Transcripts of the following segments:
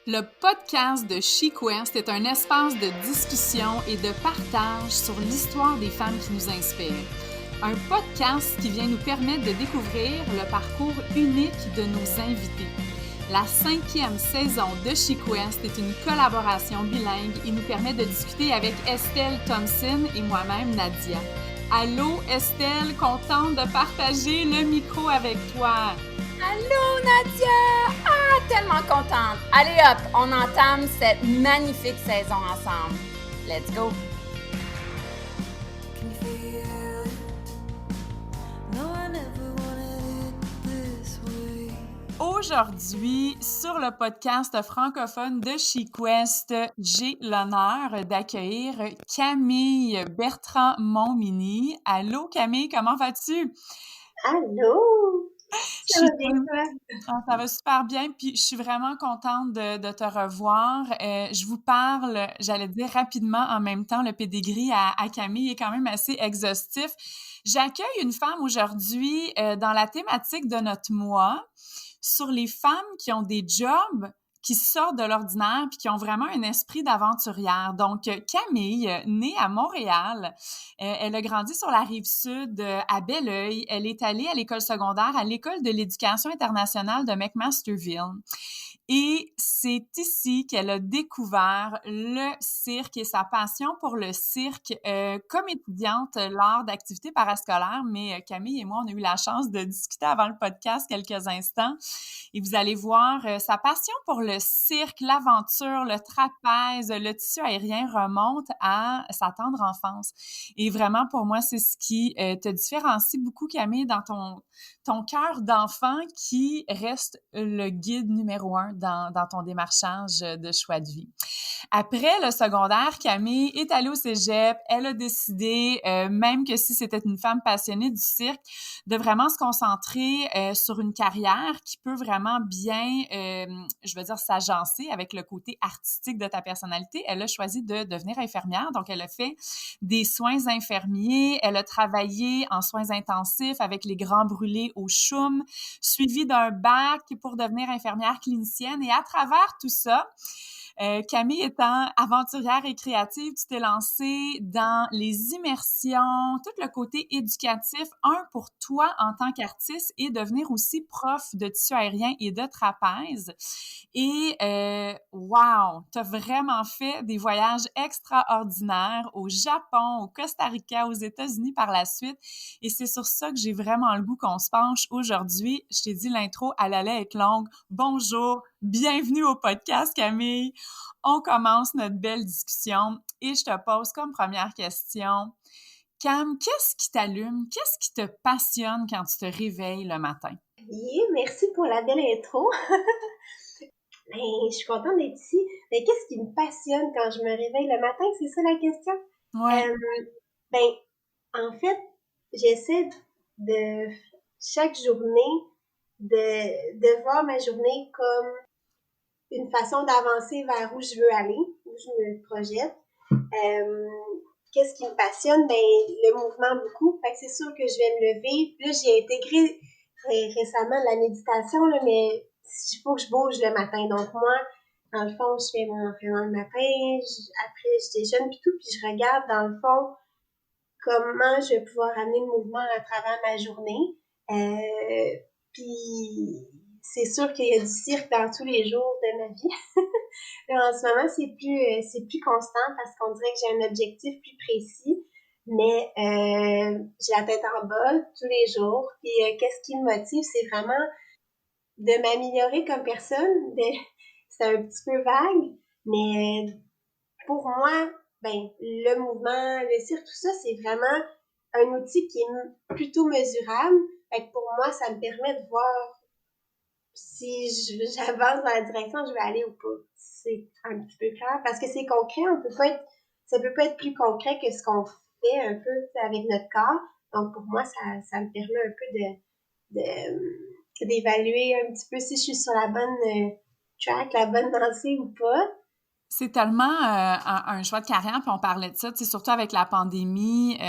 Le podcast de SheQuest est un espace de discussion et de partage sur l'histoire des femmes qui nous inspirent. Un podcast qui vient nous permettre de découvrir le parcours unique de nos invités. La 5e saison de SheQuest est une collaboration bilingue et nous permet de discuter avec Estelle Thompson et moi-même, Nadia. Allô Estelle, contente de partager le micro avec toi. Allô Nadia! Ah, tellement contente! Allez hop, on entame cette magnifique saison ensemble. Let's go! Aujourd'hui, sur le podcast francophone de SheQuest, j'ai l'honneur d'accueillir Camille Bertrand-Montminy. Allô Camille, comment vas-tu? Allô! Ça va bien, toi? Ça va super bien, puis je suis vraiment contente de te revoir. Je vous parle, j'allais dire rapidement en même temps, le pédigree à Camille est quand même assez exhaustif. J'accueille une femme aujourd'hui dans la thématique de notre mois sur les femmes qui ont des jobs qui sortent de l'ordinaire puis qui ont vraiment un esprit d'aventurière. Donc, Camille, née à Montréal, elle a grandi sur la Rive-Sud à Belleuil. Elle est allée à l'école secondaire à l'École de l'éducation internationale de McMasterville. Et c'est ici qu'elle a découvert le cirque et sa passion pour le cirque comme étudiante lors d'activités parascolaires. Mais Camille et moi, on a eu la chance de discuter avant le podcast quelques instants. Et vous allez voir, sa passion pour le cirque, l'aventure, le trapèze, le tissu aérien remonte à sa tendre enfance. Et vraiment, pour moi, c'est ce qui te différencie beaucoup, Camille, dans ton cœur d'enfant qui reste le guide numéro 1 dans ton démarchage de choix de vie. Après le secondaire, Camille est allée au cégep. Elle a décidé, même que si c'était une femme passionnée du cirque, de vraiment se concentrer sur une carrière qui peut vraiment bien, je veux dire, s'agencer avec le côté artistique de ta personnalité. Elle a choisi de devenir infirmière. Donc, elle a fait des soins infirmiers. Elle a travaillé en soins intensifs avec les grands brûlés au CHUM, suivi d'un bac pour devenir infirmière clinicienne. Et à travers tout ça, Camille étant aventurière et créative, tu t'es lancée dans les immersions, tout le côté éducatif, pour toi en tant qu'artiste et devenir aussi prof de tissu aérien et de trapèze. Et wow, tu as vraiment fait des voyages extraordinaires au Japon, au Costa Rica, aux États-Unis par la suite. Et c'est sur ça que j'ai vraiment le goût qu'on se penche aujourd'hui. Je t'ai dit, l'intro, elle allait être longue. Bonjour, bienvenue au podcast, Camille. On commence notre belle discussion et je te pose comme première question. Cam, qu'est-ce qui t'allume? Qu'est-ce qui te passionne quand tu te réveilles le matin? Yeah, merci pour la belle intro. Je suis contente d'être ici. Mais qu'est-ce qui me passionne quand je me réveille le matin? C'est ça la question? Ouais. En fait, j'essaie de chaque journée de voir ma journée comme une façon d'avancer vers où je veux aller, où je me projette. Qu'est-ce qui me passionne? Le mouvement beaucoup. Fait que c'est sûr que je vais me lever. Là, j'ai intégré récemment la méditation, là, mais il faut que je bouge le matin. Donc moi, dans le fond, je fais mon entraînement le matin, après je déjeune puis tout, puis je regarde dans le fond comment je vais pouvoir amener le mouvement à travers ma journée. Puis c'est sûr qu'il y a du cirque dans tous les jours de ma vie. Là, en ce moment, c'est plus constant parce qu'on dirait que j'ai un objectif plus précis, mais j'ai la tête en bas tous les jours. Puis qu'est-ce qui me motive, c'est vraiment de m'améliorer comme personne. C'est un petit peu vague, mais pour moi, le mouvement, le cirque, tout ça, c'est vraiment un outil qui est plutôt mesurable. Fait que pour moi, ça me permet de voir si j'avance dans la direction que je vais aller ou pas. C'est un petit peu clair parce que c'est concret, ça peut pas être plus concret que ce qu'on fait un peu avec notre corps. Donc pour moi, ça me permet un peu d'évaluer un petit peu si je suis sur la bonne track, la bonne lancée ou pas. C'est tellement un choix de carrière, puis on parlait de ça, tu sais, surtout avec la pandémie.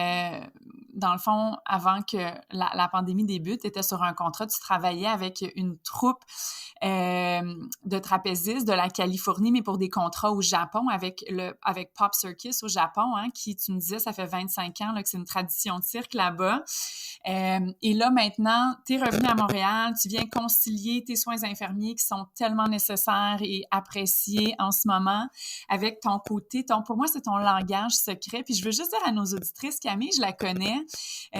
dans le fond, avant que la pandémie débute, tu étais sur un contrat, tu travaillais avec une troupe de trapézistes de la Californie, mais pour des contrats au Japon avec Pop Circus au Japon, hein, qui, tu me disais, ça fait 25 ans là, que c'est une tradition de cirque là-bas. Et là, maintenant, tu es revenu à Montréal, tu viens concilier tes soins infirmiers qui sont tellement nécessaires et appréciés en ce moment avec ton côté, pour moi, c'est ton langage secret. Puis je veux juste dire à nos auditrices, Camille, je la connais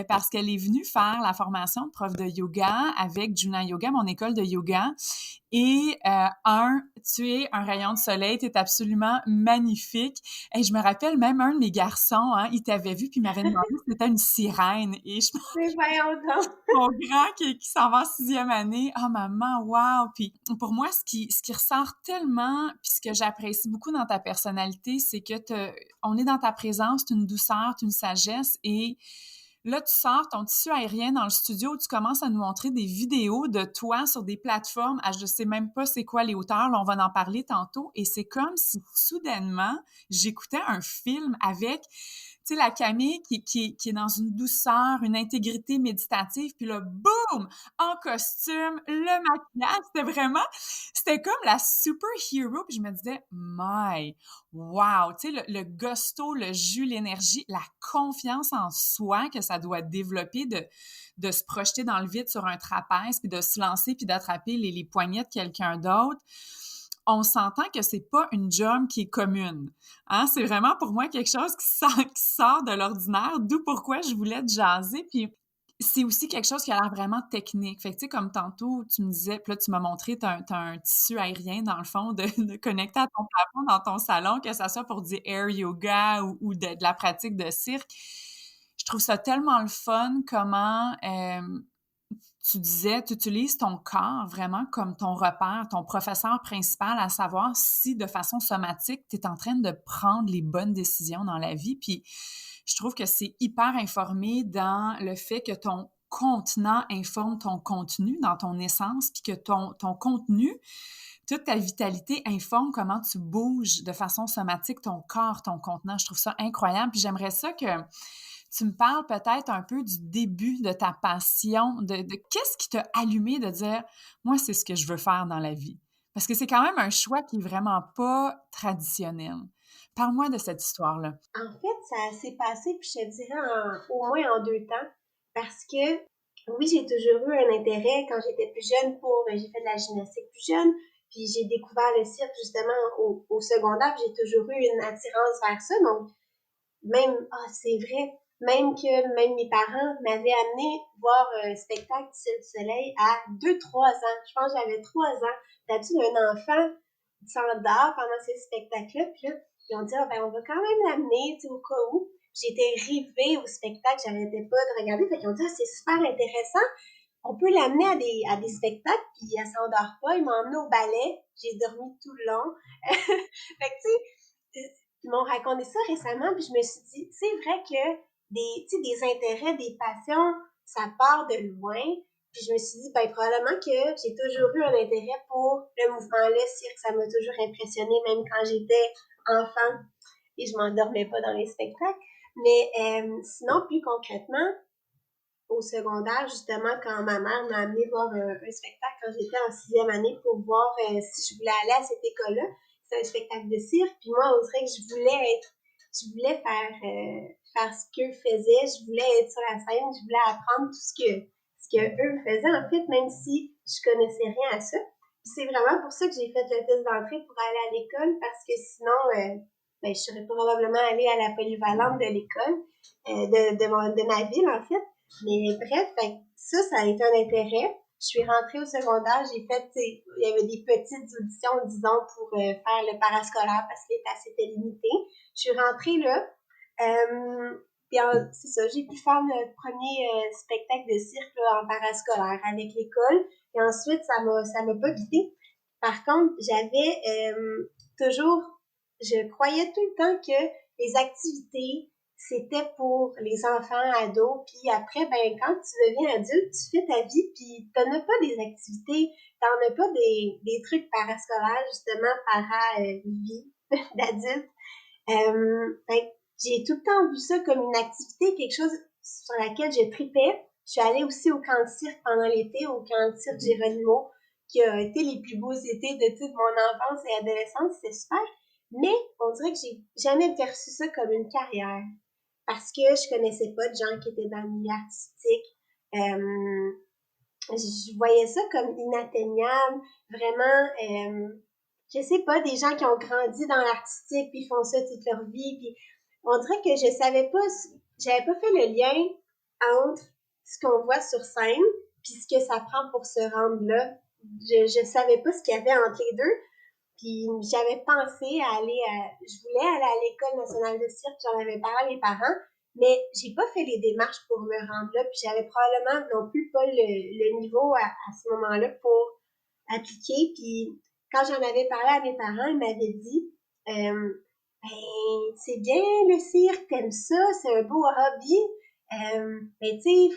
parce qu'elle est venue faire la formation de prof de yoga avec Juna Yoga, mon école de yoga. Et tu es un rayon de soleil, tu es absolument magnifique. Et je me rappelle même un de mes garçons, hein, il t'avait vu puis il m'avait demandé si c'était une sirène. Et je Mais voyons donc. mon grand qui s'en va en 6e année, « Ah, maman, wow! » Puis pour moi, ce qui ressort tellement, puis ce que j'apprécie beaucoup dans ta personnalité, c'est que on est dans ta présence, t'as une douceur, t'as une sagesse, et là, tu sors ton tissu aérien dans le studio, tu commences à nous montrer des vidéos de toi sur des plateformes à je sais même pas c'est quoi les hauteurs, là, on va en parler tantôt, et c'est comme si soudainement, j'écoutais un film avec, tu sais, la Camille qui est dans une douceur, une intégrité méditative, puis là, boum! En costume, le maquillage, c'était comme la super-hero, puis je me disais, my, wow! Tu sais, le gusto, le jus, l'énergie, la confiance en soi que ça doit développer de se projeter dans le vide sur un trapèze, puis de se lancer, puis d'attraper les poignets de quelqu'un d'autre. On s'entend que c'est pas une job qui est commune. Hein? C'est vraiment pour moi quelque chose qui sort de l'ordinaire, d'où pourquoi je voulais te jaser. Puis c'est aussi quelque chose qui a l'air vraiment technique. Fait que, tu sais, comme tantôt, tu me disais, puis là, tu m'as montré, t'as un tissu aérien, dans le fond, de connecter à ton plafond dans ton salon, que ça soit pour du air yoga ou de la pratique de cirque. Je trouve ça tellement le fun comment tu disais, tu utilises ton corps vraiment comme ton repère, ton professeur principal, à savoir si de façon somatique, tu es en train de prendre les bonnes décisions dans la vie. Puis je trouve que c'est hyper informé dans le fait que ton contenant informe ton contenu dans ton essence, puis que ton contenu, toute ta vitalité informe comment tu bouges de façon somatique ton corps, ton contenant. Je trouve ça incroyable. Puis j'aimerais ça que tu me parles peut-être un peu du début de ta passion, de qu'est-ce qui t'a allumé de dire « Moi, c'est ce que je veux faire dans la vie ». Parce que c'est quand même un choix qui est vraiment pas traditionnel. Parle-moi de cette histoire-là. En fait, ça s'est passé, puis je te dirais au moins en 2 temps, parce que oui, j'ai toujours eu un intérêt quand j'étais plus jeune j'ai fait de la gymnastique plus jeune, puis j'ai découvert le cirque justement au secondaire, puis j'ai toujours eu une attirance vers ça, donc c'est vrai, même mes parents m'avaient amené voir un spectacle du Cirque du Soleil à 2-3 ans. Je pense que j'avais 3 ans. D'habitude, un enfant s'endort pendant ces spectacles-là, puis là, ils ont dit, ah, ben, on va quand même l'amener, tu sais, au cas où. J'étais rivée au spectacle, j'arrêtais pas de regarder, fait qu'ils ont dit, ah, c'est super intéressant. On peut l'amener à des spectacles, puis elle s'endort pas. Ils m'ont emmené au ballet, j'ai dormi tout le long. Fait que, tu sais, ils m'ont raconté ça récemment, puis je me suis dit, c'est vrai que des intérêts, des passions, ça part de loin. Puis je me suis dit, ben probablement que j'ai toujours eu un intérêt pour le mouvement, le cirque. Ça m'a toujours impressionné, même quand j'étais enfant et je m'endormais pas dans les spectacles. Mais sinon, plus concrètement, au secondaire, justement, quand ma mère m'a amené voir un spectacle quand j'étais en 6e année pour voir si je voulais aller à cette école-là, c'est un spectacle de cirque. Puis moi, on dirait que je voulais faire ce qu'eux faisaient, je voulais être sur la scène, je voulais apprendre tout ce que eux faisaient, en fait, même si je connaissais rien à ça. Puis c'est vraiment pour ça que j'ai fait le test d'entrée pour aller à l'école, parce que sinon, je serais probablement allée à la polyvalente de l'école, de ma ville, en fait. Mais bref, ça a été un intérêt. Je suis rentrée au secondaire, j'ai fait, il y avait des petites auditions, disons, pour faire le parascolaire parce que les places étaient limitées. Je suis rentrée là, puis c'est ça, j'ai pu faire le premier spectacle de cirque là, en parascolaire avec l'école. Et ensuite, ça m'a pas quitté. Par contre, je croyais tout le temps que les activités, c'était pour les enfants, ados, puis après, ben quand tu deviens adulte, tu fais ta vie, puis t'en as pas des activités, t'en as pas des trucs parascolaires, justement, para-vie d'adulte. J'ai tout le temps vu ça comme une activité, quelque chose sur laquelle je tripais. Je suis allée aussi au camp de cirque pendant l'été, au camp de cirque Geronimo, qui a été les plus beaux étés de toute mon enfance et adolescence. C'était super. Mais on dirait que j'ai jamais perçu ça comme une carrière. Parce que je connaissais pas de gens qui étaient dans le milieu artistique. Je voyais ça comme inatteignable. Vraiment, je sais pas, des gens qui ont grandi dans l'artistique puis font ça toute leur vie. Puis on dirait que je savais pas, j'avais pas fait le lien entre ce qu'on voit sur scène puis ce que ça prend pour se rendre là. Je savais pas ce qu'il y avait entre les deux. Puis j'avais pensé à je voulais aller à l'École nationale de cirque, j'en avais parlé à mes parents, mais j'ai pas fait les démarches pour me rendre là, puis j'avais probablement non plus pas le niveau à ce moment-là pour appliquer. Puis quand j'en avais parlé à mes parents, ils m'avaient dit ben, c'est bien le cirque, t'aimes ça, c'est un beau hobby, mais tu sais, ils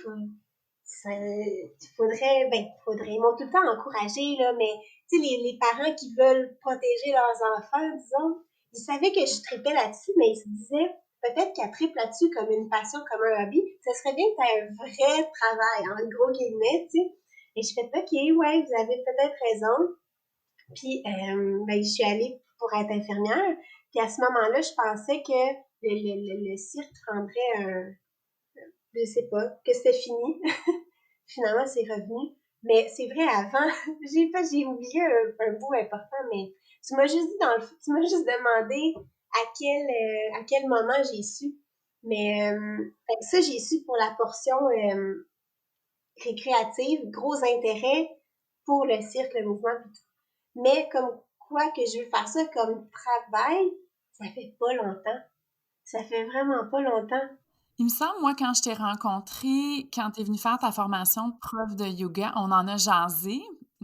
m'ont tout le temps encouragé, là, mais tu sais, les parents qui veulent protéger leurs enfants, disons, ils savaient que je tripais là-dessus, mais ils se disaient, peut-être qu'elle tripe là-dessus comme une passion, comme un hobby, ça serait bien que tu aies un vrai travail, en gros guillemets, tu sais. Et je fais, OK, ouais, vous avez peut-être raison. Puis, je suis allée pour être infirmière. Puis à ce moment-là, je pensais que le cirque prendrait je sais pas, que c'était fini. Finalement, c'est revenu. Mais c'est vrai, avant, j'ai oublié un bout important, mais tu m'as juste dit tu m'as juste demandé à quel moment j'ai su. Mais ça, j'ai su pour la portion récréative, gros intérêt pour le cirque, le mouvement, et tout. Mais comme quoi que je veux faire ça comme travail, ça fait pas longtemps. Ça fait vraiment pas longtemps. Il me semble, moi, quand je t'ai rencontrée, quand tu es venue faire ta formation de prof de yoga, on en a jasé.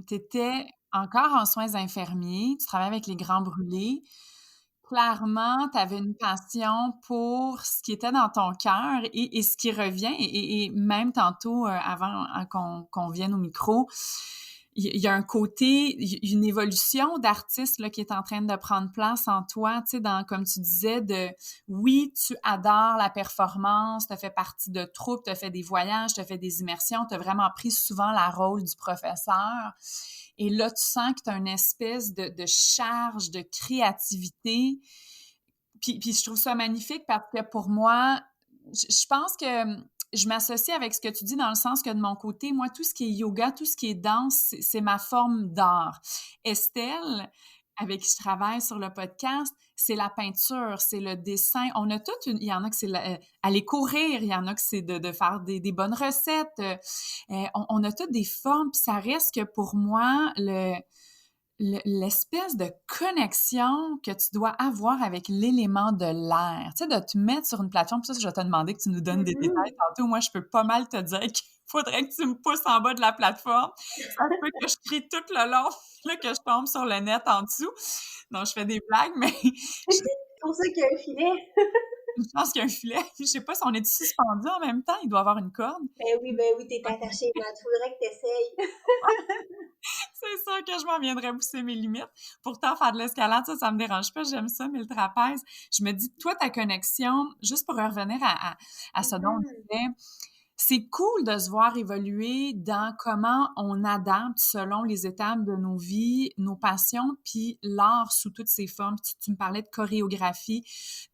Tu étais encore en soins infirmiers, tu travaillais avec les grands brûlés. Clairement, tu avais une passion pour ce qui était dans ton cœur et ce qui revient et même tantôt, avant qu'on vienne au micro, il y a un côté, une évolution d'artiste là, qui est en train de prendre place en toi, tu sais, dans, comme tu disais, oui, tu adores la performance, tu as fait partie de troupes, tu as fait des voyages, tu as fait des immersions, tu as vraiment pris souvent la rôle du professeur. Et là, tu sens que tu as une espèce de charge, de créativité. Puis je trouve ça magnifique parce que pour moi, je pense que je m'associe avec ce que tu dis dans le sens que de mon côté, moi, tout ce qui est yoga, tout ce qui est danse, c'est ma forme d'art. Estelle, avec qui je travaille sur le podcast, c'est la peinture, c'est le dessin. On a toute il y en a que c'est aller courir, il y en a que c'est de faire des bonnes recettes. On a toutes des formes, puis ça reste que pour moi, l'espèce de connexion que tu dois avoir avec l'élément de l'air, tu sais, de te mettre sur une plateforme, puis ça, je vais te demander que tu nous donnes des détails tantôt. Moi, je peux pas mal te dire qu'il faudrait que tu me pousses en bas de la plateforme. Ça se peut que je crie tout le long, là, que je tombe sur le net en dessous. Non, je fais des blagues, mais C'est pour ça qu'il y a un filet. je pense qu'il y a un filet. Je sais pas si on est suspendu en même temps. Il doit y avoir une corde. Ben oui, t'es attaché, mais il faudrait que t'essayes. C'est sûr que je m'en viendrais pousser mes limites. Pourtant, faire de l'escalade, ça me dérange pas. J'aime ça, mais le trapèze, je me dis, toi, ta connexion, juste pour revenir à ce dont on disait, c'est cool de se voir évoluer dans comment on adapte selon les étapes de nos vies, nos passions, puis l'art sous toutes ses formes. Tu me parlais de chorégraphie.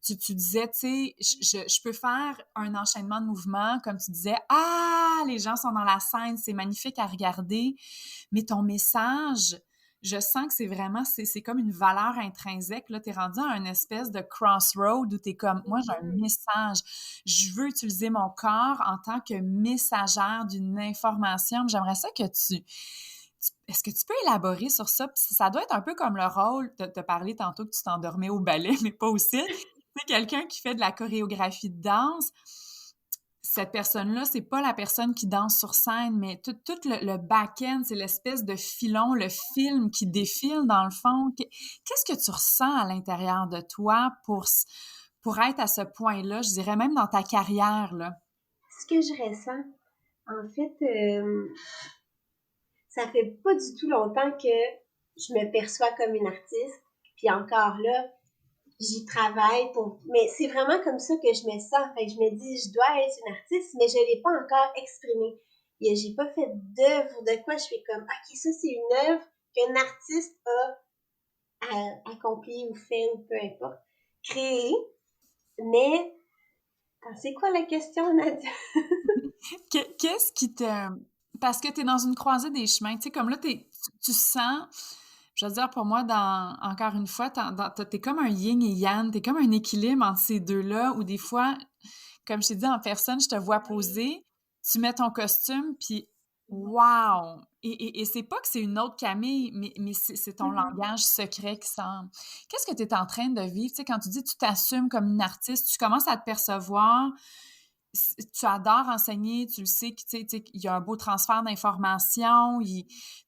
Tu disais, tu sais, je peux faire un enchaînement de mouvements, comme tu disais, ah, les gens sont dans la scène, c'est magnifique à regarder, mais ton message, je sens que c'est vraiment, c'est comme une valeur intrinsèque. Là, t'es rendu à une espèce de crossroad où t'es comme, moi, j'ai un message. Je veux utiliser mon corps en tant que messagère d'une information. J'aimerais ça que est-ce que tu peux élaborer sur ça? Puis ça doit être un peu comme le rôle, t'as parlé tantôt que tu t'endormais au ballet, mais pas aussi. C'est quelqu'un qui fait de la chorégraphie de danse. Cette personne-là, c'est pas la personne qui danse sur scène, mais tout le back-end, c'est l'espèce de filon, le film qui défile dans le fond. Qu'est-ce que tu ressens à l'intérieur de toi pour être à ce point-là, je dirais même dans ta carrière, là? Ce que je ressens, en fait, ça fait pas du tout longtemps que je me perçois comme une artiste. Puis encore là, j'y travaille mais c'est vraiment comme ça que je me sens. Fait que je me dis, je dois être une artiste, mais je l'ai pas encore exprimé. J'ai pas fait d'œuvre de quoi je fais comme, ok, ça c'est une œuvre qu'un artiste a accompli ou fait ou peu importe, créé. Mais, c'est quoi la question, Nadia? Qu'est-ce qui te... Parce que tu es dans une croisée des chemins, tu sais, comme là, tu sens, je veux dire, pour moi, encore une fois, t'es comme un yin et yang, t'es comme un équilibre entre ces deux-là, où des fois, comme je t'ai dit en personne, je te vois poser, tu mets ton costume, puis wow! Et c'est pas que c'est une autre Camille, mais c'est ton langage secret qui sort. Qu'est-ce que tu es en train de vivre? Tu sais, quand tu dis tu t'assumes comme une artiste, tu commences à te percevoir, tu adores enseigner, tu le sais qu'il y a un beau transfert d'informations,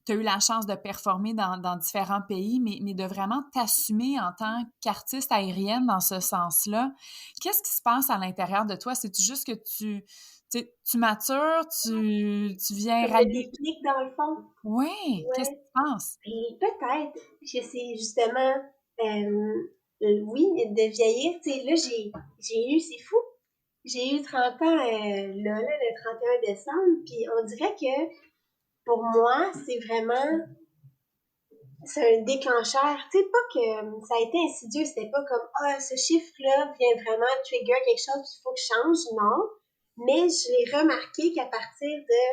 tu as eu la chance de performer dans différents pays, mais de vraiment t'assumer en tant qu'artiste aérienne dans ce sens-là. Qu'est-ce qui se passe à l'intérieur de toi? C'est-tu juste que tu matures, tu viens Comme le rallier? déclic, dans le fond. Oui, qu'est-ce qui Ouais. se passe? Et peut-être que c'est justement, oui, de vieillir. Tu sais, là, j'ai eu, c'est fou, j'ai eu 30 ans le 31 décembre, puis on dirait que pour moi, c'est un déclencheur. Tu sais, pas que ça a été insidieux, c'était pas comme, ah, ce chiffre-là vient vraiment trigger quelque chose, il faut que je change, non. Mais je l'ai remarqué qu'à partir de,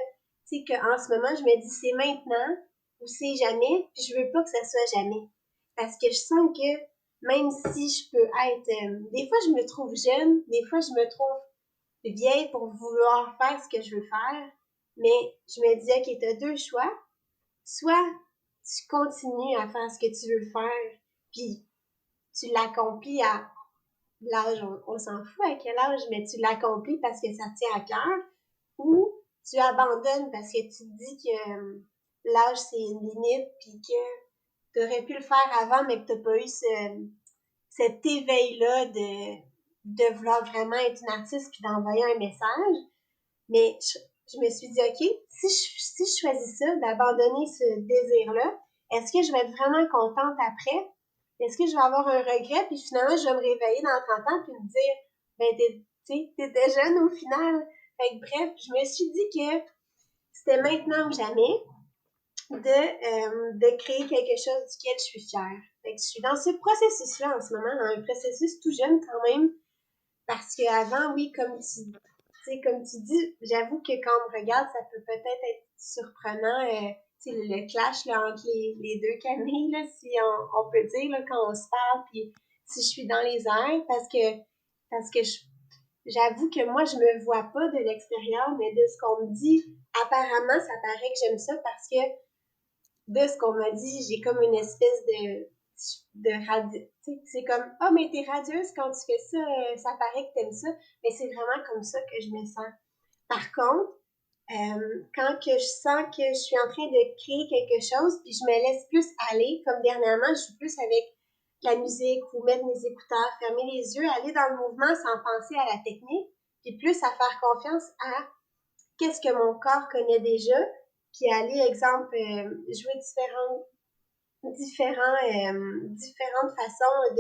tu sais, qu'en ce moment, je me dis, c'est maintenant ou c'est jamais, puis je veux pas que ça soit jamais. Parce que je sens que même si je peux être, des fois je me trouve jeune, des fois je me trouve vieille pour vouloir faire ce que je veux faire, mais je me dis, ok, t'as deux choix. Soit tu continues à faire ce que tu veux faire, puis tu l'accomplis à l'âge, on s'en fout à quel âge, mais tu l'accomplis parce que ça te tient à cœur, ou tu abandonnes parce que tu te dis que l'âge c'est une limite, puis que tu aurais pu le faire avant, mais que tu n'as pas eu cet éveil-là de vouloir vraiment être une artiste puis d'envoyer un message. Mais je me suis dit, OK, si je choisis ça, d'abandonner ce désir-là, est-ce que je vais être vraiment contente après? Est-ce que je vais avoir un regret? Puis finalement, je vais me réveiller dans 30 ans puis me dire, ben, t'étais jeune au final. Fait que bref, je me suis dit que c'était maintenant ou jamais de créer quelque chose duquel je suis fière. Fait que je suis dans ce processus-là en ce moment, dans un processus tout jeune quand même, parce qu'avant, oui, comme tu dis, j'avoue que quand on me regarde, ça peut peut-être être surprenant, le clash là, entre les deux Camilles, là, si on peut dire, là, quand on se parle, puis si je suis dans les airs, parce que j'avoue que moi, je me vois pas de l'extérieur, mais de ce qu'on me dit, apparemment, ça paraît que j'aime ça parce que de ce qu'on m'a dit, j'ai comme une espèce de radio. C'est comme, ah, mais t'es radieuse quand tu fais ça, ça paraît que t'aimes ça. Mais c'est vraiment comme ça que je me sens. Par contre, quand que je sens que je suis en train de créer quelque chose, puis je me laisse plus aller, comme dernièrement, je suis plus avec la musique ou mettre mes écouteurs, fermer les yeux, aller dans le mouvement sans penser à la technique, puis plus à faire confiance à qu'est-ce que mon corps connaît déjà, puis aller, exemple, jouer différentes façons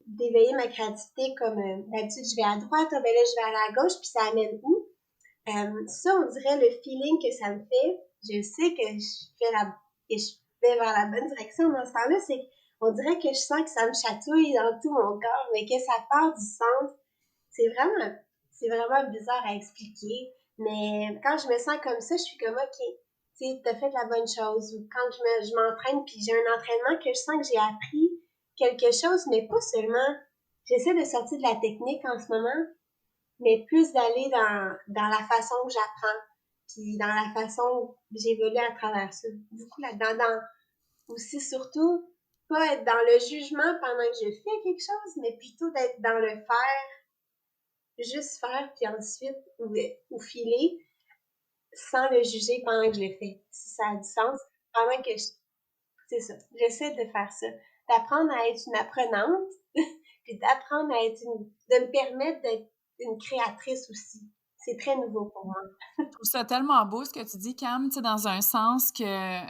d'éveiller ma créativité, comme d'habitude je vais à droite, ben là je vais à la gauche, puis ça amène où? Ça, on dirait le feeling que ça me fait, je sais que je vais vers la bonne direction dans ce temps-là, c'est qu'on dirait que je sens que ça me chatouille dans tout mon corps, mais que ça part du centre. C'est vraiment, c'est vraiment bizarre à expliquer, mais quand je me sens comme ça, je suis comme, OK, tu sais, t'as fait la bonne chose. Ou quand je m'entraîne, puis j'ai un entraînement que je sens que j'ai appris quelque chose, mais pas seulement, j'essaie de sortir de la technique en ce moment, mais plus d'aller dans la façon que j'apprends, puis dans la façon où j'évolue à travers ça. Beaucoup là-dedans, aussi surtout, pas être dans le jugement pendant que je fais quelque chose, mais plutôt d'être dans le faire, juste faire, puis ensuite, ou filer, sans le juger pendant que je le fais, si ça a du sens. Pendant que je, c'est ça, j'essaie de faire ça, d'apprendre à être une apprenante, puis d'apprendre à être de me permettre d'être une créatrice aussi. C'est très nouveau pour moi. Je trouve ça tellement beau ce que tu dis, Cam, tu sais, dans un sens que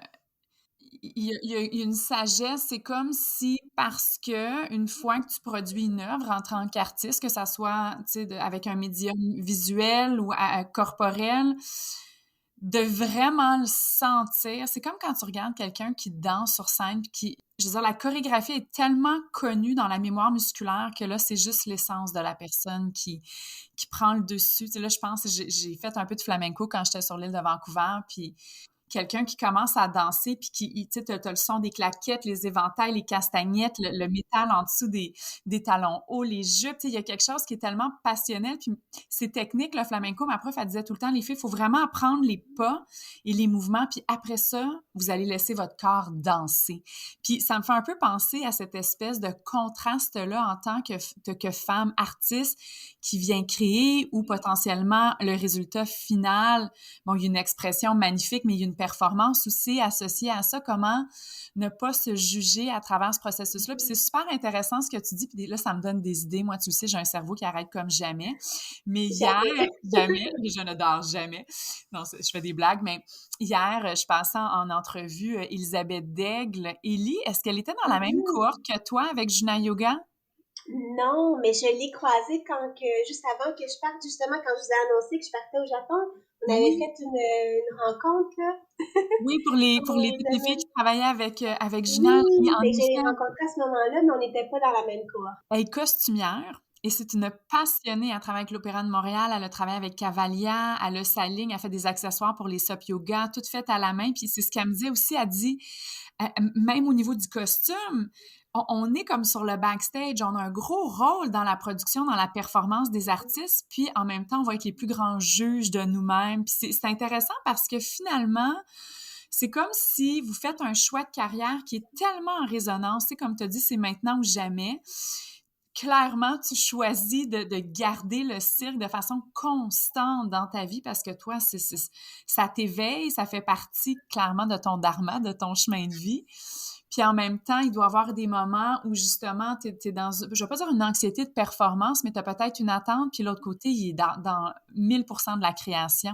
il y a une sagesse, c'est comme si parce que une fois que tu produis une œuvre en tant qu'artiste, que ça soit, tu sais, avec un médium visuel ou corporel, de vraiment le sentir. C'est comme quand tu regardes quelqu'un qui danse sur scène, puis je veux dire, la chorégraphie est tellement connue dans la mémoire musculaire que là, c'est juste l'essence de la personne qui prend le dessus. Tu sais, là, je pense, j'ai fait un peu de flamenco quand j'étais sur l'île de Vancouver, puis quelqu'un qui commence à danser, puis tu sais, t'as le son des claquettes, les éventails, les castagnettes, le métal en dessous des talons hauts, les jupes, tu sais, il y a quelque chose qui est tellement passionnel, puis c'est technique, le flamenco, ma prof, elle disait tout le temps, les filles, il faut vraiment apprendre les pas et les mouvements, puis après ça, vous allez laisser votre corps danser. Puis ça me fait un peu penser à cette espèce de contraste-là en tant que femme artiste qui vient créer ou potentiellement le résultat final. Bon, il y a une expression magnifique, mais il y a une performance aussi associée à ça. Comment ne pas se juger à travers ce processus-là? Puis c'est super intéressant ce que tu dis. Puis là, ça me donne des idées. Moi, tu le sais, j'ai un cerveau qui arrête comme jamais. Mais hier, jamais, je ne dors jamais. Non, je fais des blagues, mais hier, je passais en entrevue Elisabeth Daigle. Élie, est-ce qu'elle était dans la même cohorte que toi avec Juna Yoga? Non, mais je l'ai croisée juste avant que je parte, justement, quand je vous ai annoncé que je partais au Japon. On avait Oui. fait une rencontre, là. Oui, pour toutes les filles qui travaillaient avec Gina Oui, en fait que je l'ai Nickel. rencontrée à ce moment-là, mais on n'était pas dans la même cohorte. Elle est costumière et c'est une passionnée. Elle travaille avec l'Opéra de Montréal, elle a travaillé avec Cavalia, elle a sa ligne, elle fait des accessoires pour les SUP Yoga, tout fait à la main. Puis c'est ce qu'elle me disait aussi, elle dit, même au niveau du costume, on est comme sur le backstage, on a un gros rôle dans la production, dans la performance des artistes, puis en même temps, on va être les plus grands juges de nous-mêmes. Puis c'est intéressant parce que finalement, c'est comme si vous faites un choix de carrière qui est tellement en résonance, tu sais, comme tu as dit, c'est maintenant ou jamais. Clairement, tu choisis de garder le cirque de façon constante dans ta vie parce que toi, ça t'éveille, ça fait partie clairement de ton dharma, de ton chemin de vie. Puis en même temps, il doit y avoir des moments où justement, t'es dans, je vais pas dire une anxiété de performance, mais tu as peut-être une attente, puis l'autre côté, il est dans 1000% de la création.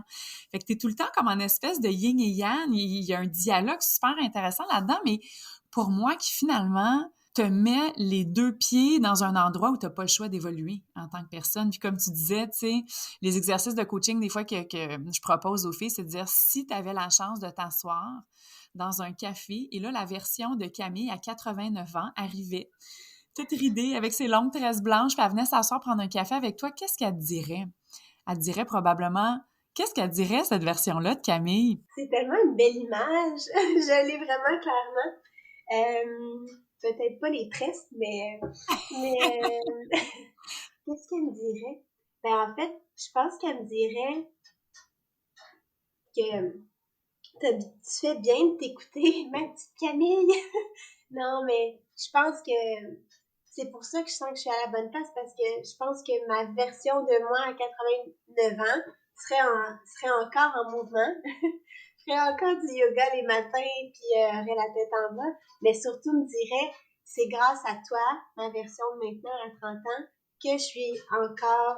Fait que tu es tout le temps comme en espèce de yin et yang. Il y a un dialogue super intéressant là-dedans, mais pour moi, qui finalement te met les deux pieds dans un endroit où tu n'as pas le choix d'évoluer en tant que personne. Puis comme tu disais, tu sais, les exercices de coaching, des fois, que je propose aux filles, c'est de dire, si tu avais la chance de t'asseoir dans un café, et là, la version de Camille à 89 ans arrivait, toute ridée, avec ses longues tresses blanches, puis elle venait s'asseoir prendre un café avec toi, qu'est-ce qu'elle te dirait? Elle te dirait probablement, qu'est-ce qu'elle dirait, cette version-là de Camille? C'est tellement une belle image. Je l'ai vraiment clairement. Peut-être pas les tresses, mais qu'est-ce qu'elle me dirait? Ben, en fait, je pense qu'elle me dirait que tu fais bien de t'écouter, ma petite Camille. Non, mais je pense que c'est pour ça que je sens que je suis à la bonne place parce que je pense que ma version de moi à 89 ans serait encore en mouvement. Je ferais encore du yoga les matins puis aurait la tête en bas. Mais surtout me dirait, c'est grâce à toi, ma version de maintenant à 30 ans, que je suis encore,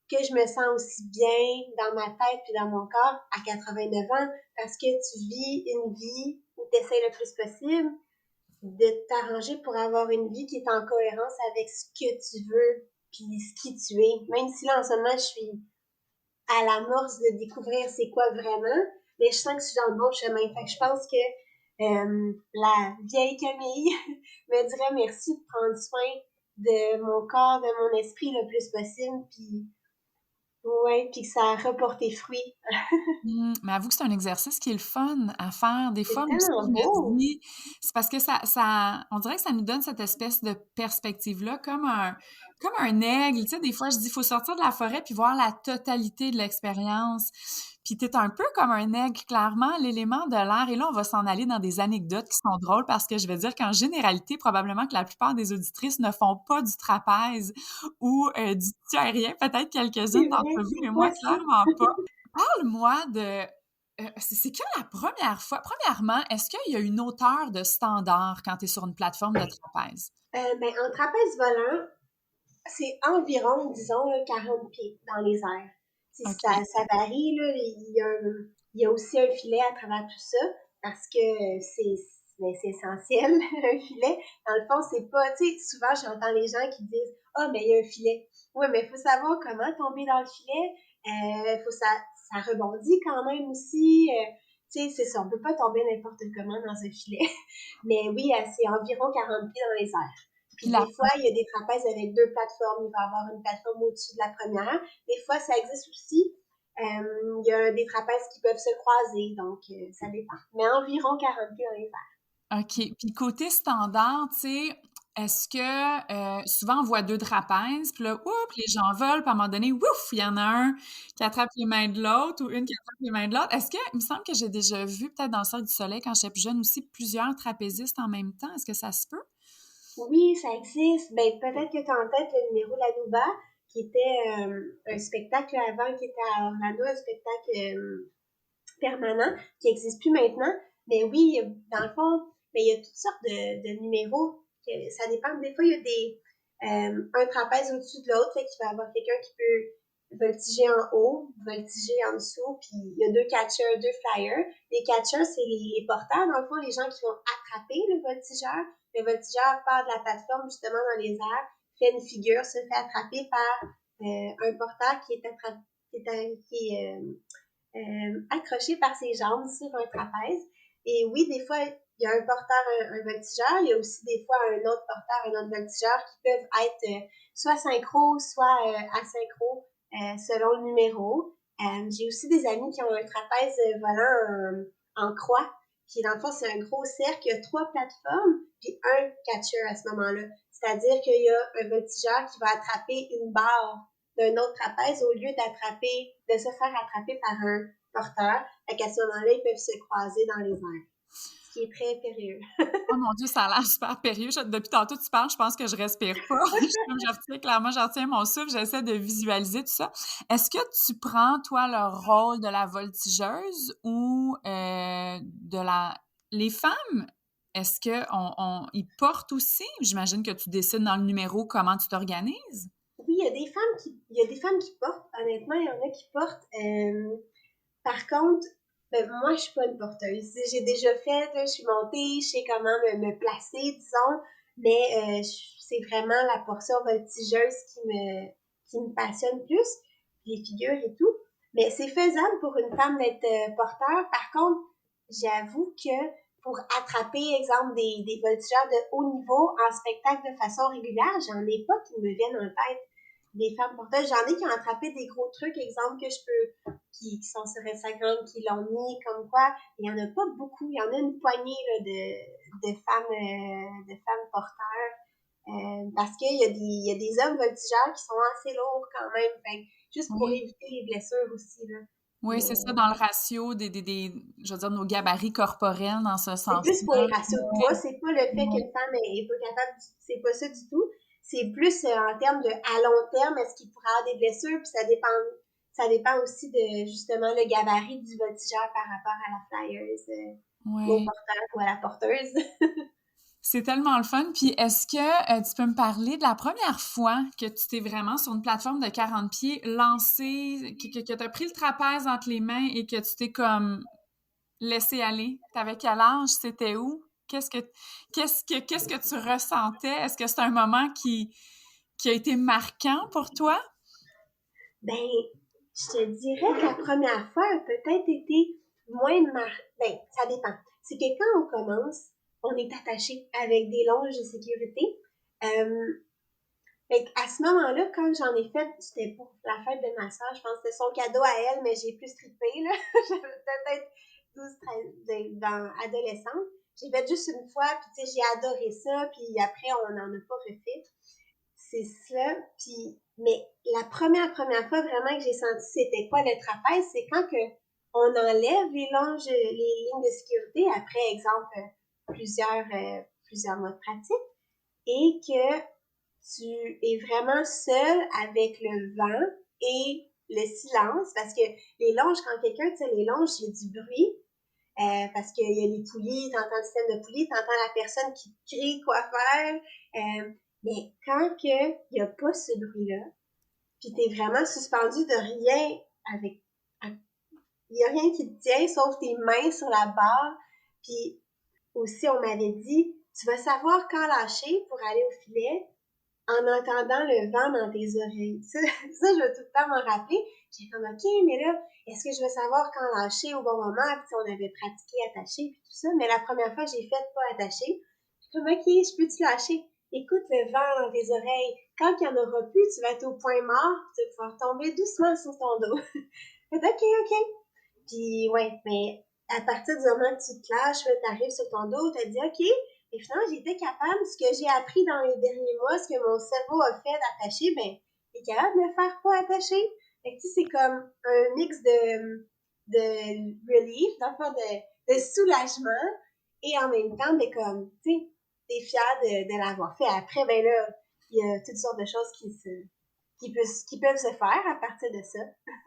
que je me sens aussi bien dans ma tête puis dans mon corps à 89 ans parce que tu vis une vie où tu essaies le plus possible de t'arranger pour avoir une vie qui est en cohérence avec ce que tu veux puis ce qui tu es. Même si là, en ce moment, je suis à l'amorce de découvrir c'est quoi vraiment, mais je sens que je suis dans le bon chemin. Fait que je pense que la vieille Camille me dirait merci de prendre soin de mon corps, de mon esprit le plus possible, puis ouais, puis que ça a reporté fruit. Mais avoue que c'est un exercice qui est le fun à faire. Des C'est fois aussi, tellement je me beau! dis, c'est parce que on dirait que ça nous donne cette espèce de perspective-là, comme un aigle. Tu sais, des fois, je dis, il faut sortir de la forêt puis voir la totalité de l'expérience. Puis t'es un peu comme un aigle, clairement, l'élément de l'air. Et là, on va s'en aller dans des anecdotes qui sont drôles parce que je vais dire qu'en généralité, probablement que la plupart des auditrices ne font pas du trapèze ou du ski aérien. Peut-être C'est quelques-unes d'entre vrai, vous, c'est mais moi, quoi ça? clairement pas. Parle-moi de... c'est quand la première fois... Premièrement, est-ce qu'il y a une hauteur de standard quand tu es sur une plateforme de trapèze? Ben, en trapèze volant, c'est environ, disons, là, 40 pieds dans les airs. OK. Ça varie, là. Il y a aussi un filet à travers tout ça parce que mais c'est essentiel, un filet. Dans le fond, c'est pas, tu sais, souvent j'entends les gens qui disent « Ah, mais il y a un filet. » Oui, mais il faut savoir comment tomber dans le filet. Ça rebondit quand même aussi. Tu sais, c'est ça, on peut pas tomber n'importe comment dans un filet. Mais oui, c'est environ 40 pieds dans les airs. Puis Puis la des fois, il y a des trapèzes avec 2 plateformes. Il va y avoir une plateforme au-dessus de la première. Des fois, ça existe aussi. Il y a des trapèzes qui peuvent se croiser, donc ça dépend. Mais environ 40 pieds dans les airs. OK. Puis côté standard, tu sais, est-ce que souvent on voit 2 trapèzes, puis là, oups, les gens volent, puis à un moment donné, ouf, il y en a un qui attrape les mains de l'autre ou une qui attrape les mains de l'autre. Est-ce que, il me semble que j'ai déjà vu, peut-être dans le Cirque du Soleil, quand j'étais plus jeune aussi, plusieurs trapézistes en même temps. Est-ce que ça se peut? Oui, ça existe. Ben, peut-être que tu as en tête le numéro Lanuba, qui était un spectacle avant, qui était à Orlando, un spectacle permanent, qui n'existe plus maintenant. Mais oui, dans le fond, mais il y a toutes sortes de numéros. Ça dépend. Des fois, il y a un trapèze au-dessus de l'autre, fait qu'il va y avoir quelqu'un qui peut voltiger en haut, voltiger en dessous, puis il y a 2 catchers, 2 flyers. Les catchers, c'est les porteurs, dans le fond, les gens qui vont attraper le voltigeur. Le voltigeur part de la plateforme, justement, dans les airs, fait une figure, se fait attraper par un porteur qui est accroché par ses jambes sur un trapèze. Et oui, des fois, il y a un porteur, un voltigeur. Il y a aussi des fois un autre porteur, un autre voltigeur qui peuvent être soit synchro, soit asynchro, selon le numéro. J'ai aussi des amis qui ont un trapèze volant en croix, qui dans le fond, c'est un gros cercle. Il y a 3 plateformes, puis un catcher à ce moment-là. C'est-à-dire qu'il y a un voltigeur qui va attraper une barre d'un autre trapèze au lieu de se faire attraper par un porteur. Fait qu'à ce moment-là, ils peuvent se croiser dans les airs, ce qui est très périlleux. Oh mon Dieu, ça a l'air super périlleux. Depuis tantôt, tu parles, je pense que je respire pas. Je retiens mon souffle, j'essaie de visualiser tout ça. Est-ce que tu prends, toi, le rôle de la voltigeuse ou Les femmes, est-ce qu'ils portent aussi? J'imagine que tu décides dans le numéro comment tu t'organises. Oui, il y a des femmes qui portent. Honnêtement, il y en a qui portent. Par contre, ben, moi, je suis pas une porteuse. J'ai déjà fait, là, je suis montée, je sais comment me placer, disons, mais c'est vraiment la portion voltigeuse qui me passionne plus, les figures et tout. Mais c'est faisable pour une femme d'être porteur. Par contre, j'avoue que pour attraper, exemple, des voltigeurs de haut niveau en spectacle de façon régulière, j'en ai pas qui me viennent en tête. Des femmes porteuses, j'en ai qui ont attrapé des gros trucs, exemple, qui sont sur Instagram, qui l'ont mis, comme quoi, il y en a pas beaucoup, il y en a une poignée là, de femmes porteurs, parce qu'il y a des hommes voltigeurs qui sont assez lourds quand même, fait, juste pour Oui. éviter les blessures aussi, là. Oui, c'est ça, Mais dans le ratio je veux dire, nos gabarits corporels dans ce c'est plus pour sens-là. les ratios de poids, c'est pas le fait qu'une femme est pas capable, c'est pas ça du tout. C'est plus en termes de à long terme, est-ce qu'il pourra avoir des blessures, puis ça dépend aussi de justement le gabarit du voltigeur par rapport à la flyeuse, ou au Oui. porteur ou à la porteuse. C'est tellement le fun. Puis est-ce que tu peux me parler de la première fois que tu t'es vraiment sur une plateforme de 40 pieds lancé, que tu as pris le trapèze entre les mains et que tu t'es comme laissé aller? T'avais quel âge? C'était où? Qu'est-ce que tu ressentais? Est-ce que c'est un moment qui a été marquant pour toi? Ben, je te dirais que la première fois a peut-être été ben, ça dépend. C'est que quand on commence, on est attaché avec des longes de sécurité. Fait à ce moment-là, quand j'en ai fait, c'était pour la fête de ma soeur, je pense que c'était son cadeau à elle, mais j'ai plus trippé, là. J'avais peut-être 12, 13, dans adolescente. J'ai fait juste une fois, puis tu sais, j'ai adoré ça, puis après, on n'en a pas refait. C'est ça, puis, mais la première fois vraiment que j'ai senti c'était quoi le trapèze, c'est quand que on enlève les lignes de sécurité après, exemple, plusieurs mois de pratique, et que tu es vraiment seul avec le vent et le silence, parce que les longes, quand quelqu'un tire les longes, il y a du bruit, parce qu'il y a les poulies, t'entends le système de poulies, t'entends la personne qui crie quoi faire, mais quand il n'y a pas ce bruit-là, puis t'es vraiment suspendu de rien il n'y a rien qui te tient sauf tes mains sur la barre, puis aussi, on m'avait dit, tu vas savoir quand lâcher pour aller au filet en entendant le vent dans tes oreilles. Ça, je vais tout le temps m'en rappeler. J'ai comme, OK, mais là, est-ce que je vais savoir quand lâcher au bon moment? Puis on avait pratiqué attaché, puis tout ça. Mais la première fois, j'ai fait pas attaché. J'ai comme, OK, je peux-tu lâcher? Écoute le vent dans tes oreilles. Quand il n'y en aura plus, tu vas être au point mort, tu vas pouvoir tomber doucement sur ton dos. Fait, OK. Puis, ouais, mais à partir du moment que tu te lâches, tu arrives sur ton dos, tu te dis, OK, et finalement, j'étais capable, ce que j'ai appris dans les derniers mois, ce que mon cerveau a fait d'attacher, ben, t'es capable de le faire pas attacher. Fait que, tu sais, c'est comme un mix de relief, d'enfant de soulagement, et en même temps, de comme, tu sais, t'es fier de l'avoir fait. Après, ben là, il y a toutes sortes de choses qui peuvent se faire à partir de ça.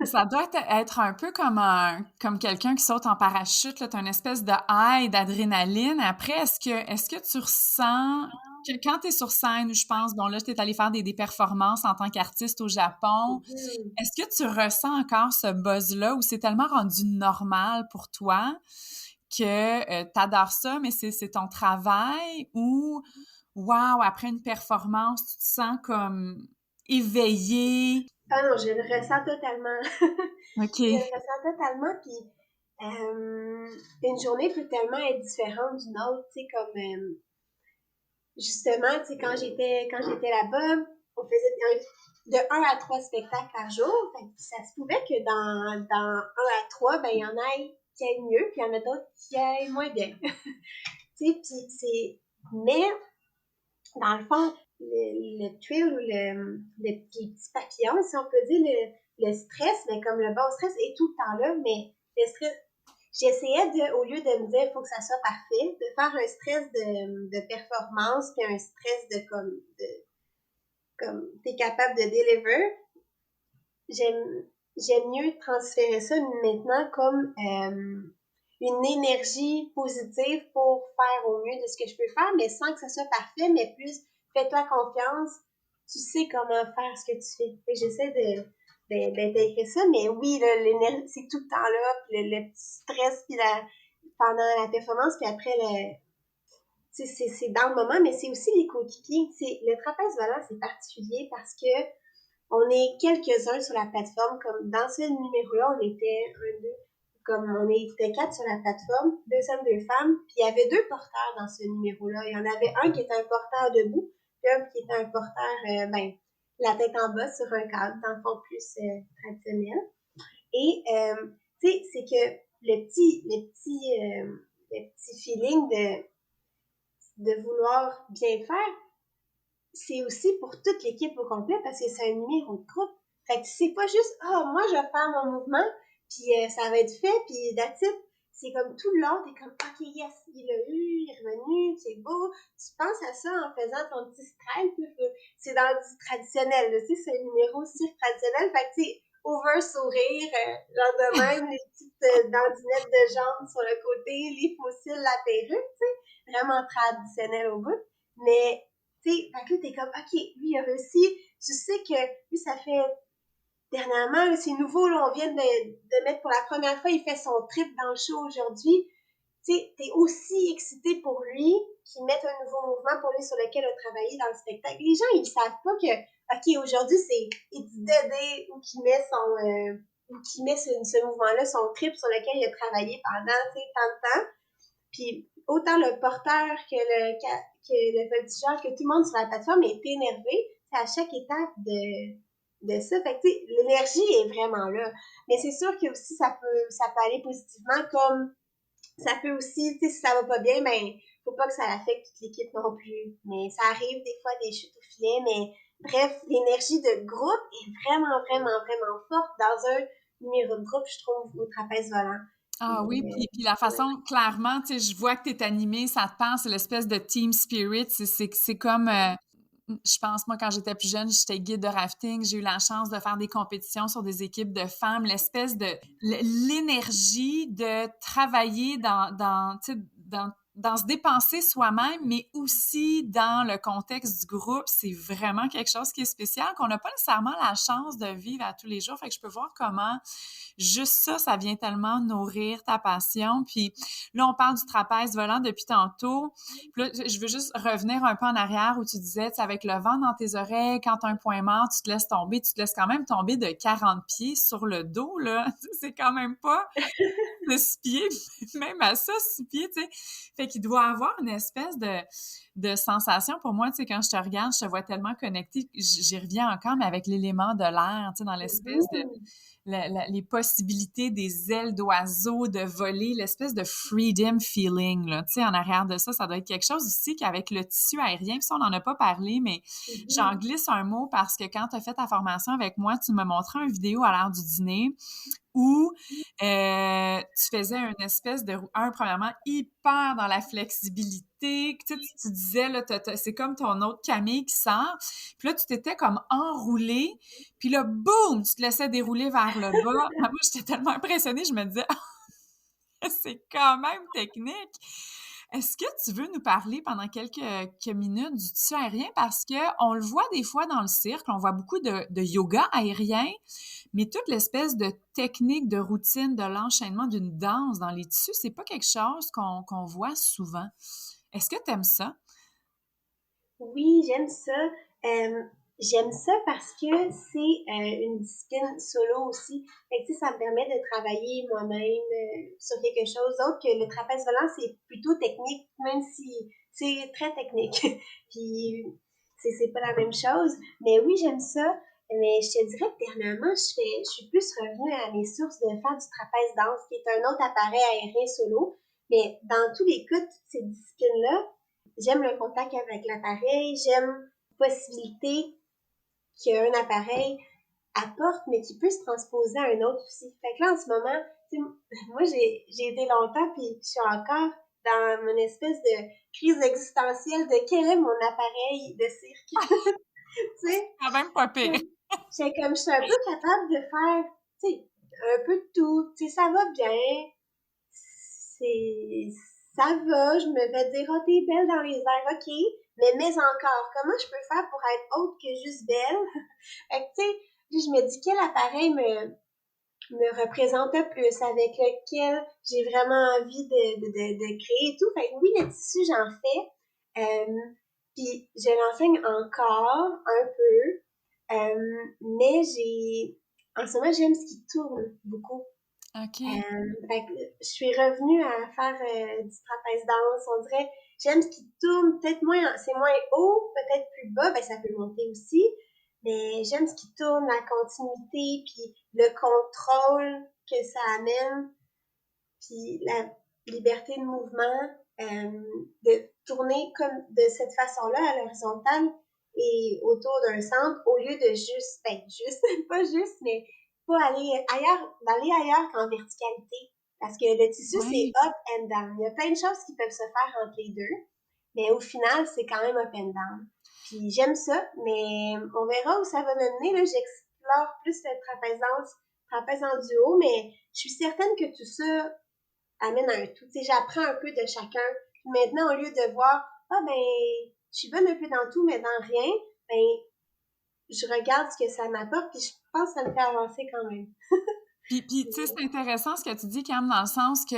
Ça doit être un peu comme quelqu'un qui saute en parachute, là, t'as une espèce de high d'adrénaline. Après, est-ce que tu ressens que quand t'es sur scène, je pense, bon là, t'es allé faire des performances en tant qu'artiste au Japon, est-ce que tu ressens encore ce buzz-là ou c'est tellement rendu normal pour toi que t'adores ça, mais c'est ton travail ou, wow, après une performance, tu te sens comme éveillé? Ah non, je le ressens totalement. OK. Je le ressens totalement, puis une journée peut tellement être différente d'une autre, tu sais, comme justement, tu sais, quand j'étais là-bas, on faisait de 1 à 3 spectacles par jour, fait que ça se pouvait que dans 1 à 3, ben il y en a qui aillent mieux, puis il y en a d'autres qui aillent moins bien. Tu sais, puis c'est... Mais, dans le fond, le thrill ou les petits papillons, si on peut dire, le stress, mais comme le bon stress est tout le temps là, mais le stress, j'essayais au lieu de me dire il faut que ça soit parfait, de faire un stress de performance, puis un stress de comme t'es capable de deliver. J'aime mieux transférer ça maintenant comme une énergie positive pour faire au mieux de ce que je peux faire, mais sans que ça soit parfait, mais plus fais-toi confiance, tu sais comment faire ce que tu fais. Fait que j'essaie d'intégrer ça, mais oui, là, l'énergie, c'est tout le temps là, puis le petit stress, puis pendant la performance, puis après, c'est dans le moment, mais c'est aussi les coéquipiers. Le trapèze volant, c'est particulier parce que on est quelques-uns sur la plateforme, comme dans ce numéro-là, on était comme on était 4 sur la plateforme, 2 hommes, 2 femmes, puis il y avait 2 porteurs dans ce numéro-là. Il y en avait un qui était un porteur debout, puis un qui était un porteur, la tête en bas sur un cadre, dans le fond plus traditionnel. Et, tu sais, c'est que le petit feeling de vouloir bien faire, c'est aussi pour toute l'équipe au complet parce que c'est un numéro de groupe. Fait que c'est pas juste, moi, je vais faire mon mouvement, puis ça va être fait, puis that's it. C'est comme tout le long, t'es comme, OK, yes, il l'a eu, il est revenu, c'est beau. Tu penses à ça en faisant ton petit strike, c'est dans du traditionnel, tu sais, c'est un numéro cirque traditionnel. Fait que, tu sais, over sourire, genre de même, les petites dandinettes de jambes sur le côté, les fossiles, la perruque, tu sais, vraiment traditionnel au bout. Mais, tu sais, fait que là, t'es comme, OK, lui, il a réussi. Tu sais que, lui, ça fait, dernièrement, là, c'est nouveau, là, on vient de mettre pour la première fois, il fait son trip dans le show aujourd'hui. Tu sais, t'es aussi excité pour lui qu'il mette un nouveau mouvement pour lui sur lequel il a travaillé dans le spectacle. Les gens, ils savent pas que, OK, aujourd'hui, c'est It's Dead ou qu'il met ce mouvement-là, son trip sur lequel il a travaillé pendant, tu sais, tant de temps. Puis, autant le porteur que le voltigeur, que tout le monde sur la plateforme est énervé, c'est à chaque étape de ça. Fait que, tu sais, l'énergie est vraiment là. Mais c'est sûr que aussi, ça peut aller positivement, comme ça peut aussi, tu sais, si ça va pas bien, ben, faut pas que ça affecte toute l'équipe non plus. Mais ça arrive des fois des chutes au filet, mais bref, l'énergie de groupe est vraiment, vraiment, vraiment forte dans un numéro de groupe, je trouve, au trapèze volant. Ah oui, puis la façon, clairement, tu sais, je vois que tu es animé, ça te parle, c'est l'espèce de team spirit, c'est comme, je pense, moi, quand j'étais plus jeune, j'étais guide de rafting, j'ai eu la chance de faire des compétitions sur des équipes de femmes, l'espèce de, l'énergie de travailler tu sais, dans dans se dépenser soi-même, mais aussi dans le contexte du groupe, c'est vraiment quelque chose qui est spécial, qu'on n'a pas nécessairement la chance de vivre à tous les jours. Fait que je peux voir comment juste ça, ça vient tellement nourrir ta passion. Puis là, on parle du trapèze volant depuis tantôt. Puis là, je veux juste revenir un peu en arrière où tu disais, tu sais, avec le vent dans tes oreilles, quand tu as un point mort, tu te laisses tomber, tu te laisses quand même tomber de 40 pieds sur le dos, là. C'est quand même pas de 6 pieds, même à ça, 6 pieds, tu sais. Fait qu'il doit avoir une espèce de sensation. Pour moi, tu sais, quand je te regarde, je te vois tellement connectée, j'y reviens encore, mais avec l'élément de l'air, tu sais, dans l'espèce de les possibilités des ailes d'oiseau, de voler, l'espèce de freedom feeling, là, tu sais, en arrière de ça, ça doit être quelque chose aussi qu'avec le tissu aérien, puis ça, on n'en a pas parlé, mais j'en glisse un mot parce que quand tu as fait ta formation avec moi, tu m'as montré une vidéo à l'heure du dîner où tu faisais une espèce de... premièrement, hyper dans la flexibilité. Tu sais, tu disais, là, c'est comme ton autre Camille qui sort. Puis là, tu t'étais comme enroulée. Puis là, boum! Tu te laissais dérouler vers le bas. Moi, j'étais tellement impressionnée, je me disais, c'est quand même technique. Est-ce que tu veux nous parler pendant quelques minutes du tissu aérien? Parce que on le voit des fois dans le cirque, on voit beaucoup de yoga aérien, mais toute l'espèce de technique, de routine, de l'enchaînement d'une danse dans les tissus, c'est pas quelque chose qu'on voit souvent. Est-ce que tu aimes ça? Oui, j'aime ça. J'aime ça parce que c'est une discipline solo aussi. Fait que, tu sais, ça me permet de travailler moi-même sur quelque chose d'autre que le trapèze volant, c'est plutôt technique, même si c'est très technique. Puis, c'est pas la même chose. Mais oui, j'aime ça. Mais je te dirais que dernièrement, je suis plus revenue à mes sources de faire du trapèze danse, qui est un autre appareil aérien solo. Mais dans tous les cas, toutes ces disciplines-là, j'aime le contact avec l'appareil, j'aime la possibilité qu'un appareil apporte, mais qui peut se transposer à un autre aussi. Fait que là, en ce moment, moi, j'ai été longtemps, puis je suis encore dans une espèce de crise existentielle de quel est mon appareil de cirque. Tu sais, Quand même pas pire. je suis un peu capable de faire, tu sais, un peu de tout. Tu sais, ça va bien. Ça va, je me vais dire, oh, t'es belle dans les airs, ok, mais encore, comment je peux faire pour être autre que juste belle? Fait que, tu sais, je me dis, quel appareil me représente le plus, avec lequel j'ai vraiment envie de créer et tout. Fait que oui, le tissu, j'en fais, puis je l'enseigne encore un peu, mais en ce moment, j'aime ce qui tourne beaucoup. OK. Fait que je suis revenue à faire du trapèze danse. On dirait, j'aime ce qui tourne, peut-être moins, c'est moins haut, peut-être plus bas, ben ça peut monter aussi, mais j'aime ce qui tourne, la continuité, puis le contrôle que ça amène, puis la liberté de mouvement, de tourner comme de cette façon-là à l'horizontale et autour d'un centre, au lieu de juste, pas juste, mais pas d'aller ailleurs qu'en verticalité. Parce que le tissu, c'est up and down. Il y a plein de choses qui peuvent se faire entre les deux, mais au final, c'est quand même up and down. Puis j'aime ça, mais on verra où ça va me mener. Là, j'explore plus le trapèze en duo, mais je suis certaine que tout ça amène à un tout. Tu sais, j'apprends un peu de chacun. Puis maintenant, au lieu de voir, je suis bonne un peu dans tout, mais dans rien, ben, je regarde ce que ça m'apporte, puis je pense que ça me fait avancer quand même. Puis tu sais, c'est intéressant ce que tu dis, Cam, dans le sens que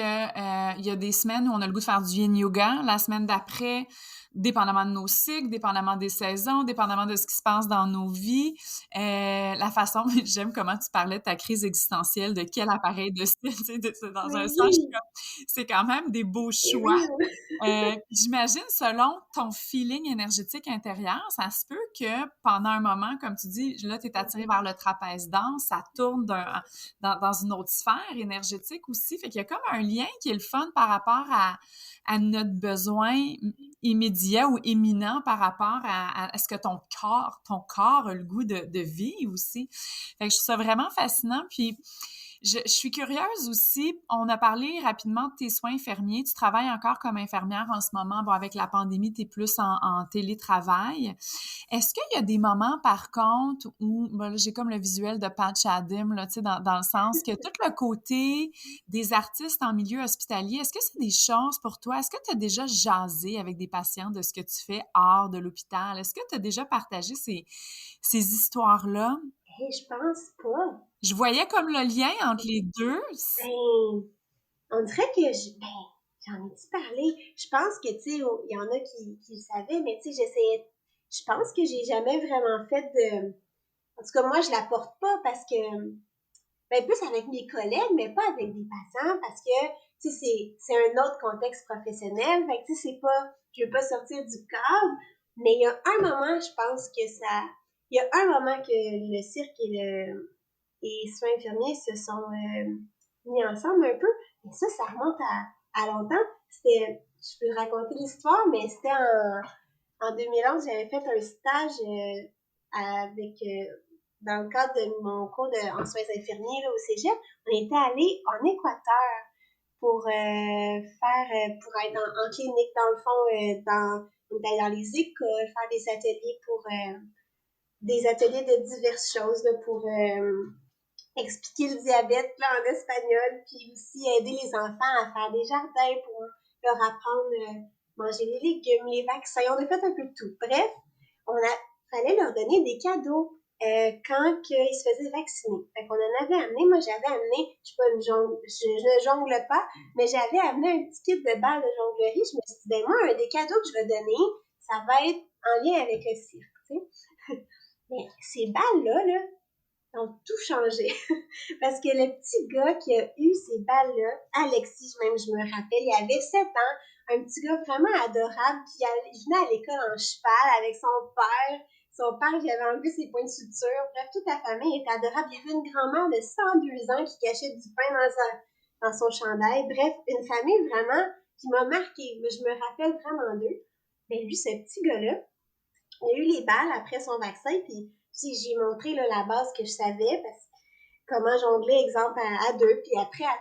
il y a des semaines où on a le goût de faire du yin yoga, la semaine d'après, dépendamment de nos cycles, dépendamment des saisons, dépendamment de ce qui se passe dans nos vies, la façon, j'aime comment tu parlais de ta crise existentielle, de quel appareil de style, tu sais, dans un sens, c'est quand même des beaux choix. J'imagine, selon ton feeling énergétique intérieur, ça se peut que pendant un moment, comme tu dis, là, tu es attiré vers le trapèze danse, ça tourne dans une autre sphère énergétique aussi. Fait qu'il y a comme un lien qui est le fun par rapport à notre besoin immédiat ou éminent par rapport à ce que ton corps a le goût de vivre aussi. Fait que je trouve ça vraiment fascinant. Puis Je suis curieuse aussi, on a parlé rapidement de tes soins infirmiers. Tu travailles encore comme infirmière en ce moment. Bon, avec la pandémie, tu es plus en télétravail. Est-ce qu'il y a des moments, par contre, où bon, là, j'ai comme le visuel de Patch Adams, là, tu sais, dans le sens que tout le côté des artistes en milieu hospitalier, est-ce que c'est des choses pour toi? Est-ce que tu as déjà jasé avec des patients de ce que tu fais hors de l'hôpital? Est-ce que tu as déjà partagé ces histoires-là? Hey, je pense pas. Je voyais comme le lien entre les deux. Ben, on dirait que j'en ai-tu parlé? Je pense que, tu sais, il y en a qui le savaient, mais tu sais, je pense que j'ai jamais vraiment fait de, en tout cas, moi, je la porte pas parce que, ben, plus avec mes collègues, mais pas avec des patients parce que, tu sais, c'est un autre contexte professionnel. Fait que, tu sais, c'est pas, je veux pas sortir du cadre, mais il y a un moment, je pense que il y a un moment que le cirque et soins infirmiers se sont mis ensemble un peu. Et ça remonte à longtemps. Je peux raconter l'histoire, mais c'était en 2011, j'avais fait un stage dans le cadre de mon cours en soins infirmiers là, au cégep. On était allé en Équateur pour pour être en clinique, dans le fond, on était allé dans les écoles, faire des ateliers de diverses choses là, pour expliquer le diabète là, en espagnol, puis aussi aider les enfants à faire des jardins pour leur apprendre manger les légumes, les vaccins. On a fait un peu de tout. Bref, fallait leur donner des cadeaux quand ils se faisaient vacciner. Fait qu'on en avait amené, moi j'avais amené, je ne jongle pas, mais j'avais amené un petit kit de balles de jonglerie. Je me suis dit, ben moi, un des cadeaux que je vais donner, ça va être en lien avec le cirque, tu sais. Mais ces balles-là, là, ont tout changé. Parce que le petit gars qui a eu ces balles-là, Alexis, même je me rappelle, il avait 7 ans, un petit gars vraiment adorable il venait à l'école en cheval avec son père. Son père qui avait enlevé ses points de suture. Bref, toute la famille était adorable. Il y avait une grand-mère de 102 ans qui cachait du pain dans son chandail. Bref, une famille vraiment qui m'a marquée. Je me rappelle vraiment d'eux. Mais lui, ce petit gars-là, il a eu les balles après son vaccin, puis j'ai montré là, la base que je savais, comment jongler, exemple, à 2, puis après à